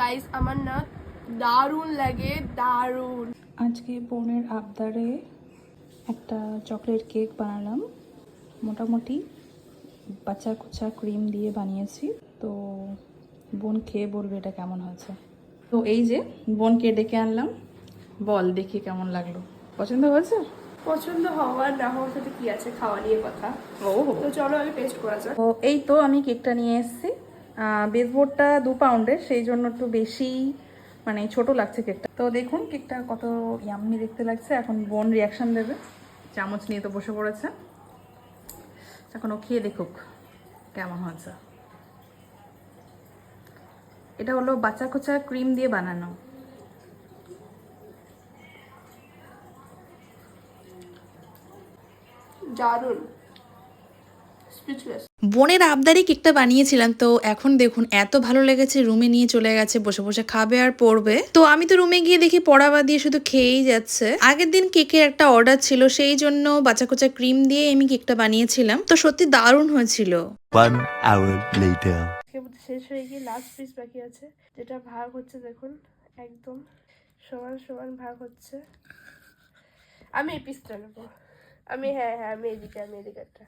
Guys আমার না দারুণ লাগে, দারুণ। আজকে বোনের আবদারে একটা চকলেট কেক বানালাম। মোটামুটি বাচ্চা কুচা ক্রিম দিয়ে বানিয়েছি। তো বোন খেয়ে বলবে এটা কেমন হয়েছে। তো এই যে বোনকে ডেকে আনলাম, বল দেখি কেমন লাগলো, পছন্দ হয়েছে? পছন্দ হওয়ার না হওয়ার সাথে কি আছে, খাওয়া নিয়ে কথা। ও তো চলো আমি টেস্ট করা যাক। তো এই তো আমি কেকটা নিয়ে এসেছি। বেসবোর্ডটা 2 পাউন্ডের, সেই জন্য একটু বেশি মানে ছোট লাগছে কেকটা। তো দেখুন কেকটা কত ইয়াম্মি দেখতে লাগছে। এখন বোন রিয়াকশন দেবে, চামচ নিয়ে তো বসে পড়েছে। এখন ও খেয়ে দেখুক কেমন হয়েছে। এটা হলো বাচ্চা কোচা ক্রিম দিয়ে বানানো। দারুণ, স্পিচলেস। বোনের আবদারি কেকটা বানিয়েছিলাম, তো এখন দেখুন এত ভালো লেগেছে, রুমে নিয়ে চলে গেছে, বসে বসে খাবে আর পড়বে। তো আমি তো রুমে গিয়ে দেখি পড়া বাদ দিয়ে শুধু খেয়েই যাচ্ছে। আগের দিন কেকের একটা অর্ডার ছিল, সেই জন্য বাচ্চা কোচা ক্রিম দিয়ে আমি কেকটা বানিয়েছিলাম। তো সত্যি দারুণ হয়েছিল। 1 hour later. শেষ হয়ে গিয়ে লাস্ট পিস বাকি আছে, যেটা ভাগ হচ্ছে। দেখুন একদম সমান সমান ভাগ হচ্ছে। আমি এই পিসটা নেবো। আমি হ্যাঁ আমি এদিকে একটা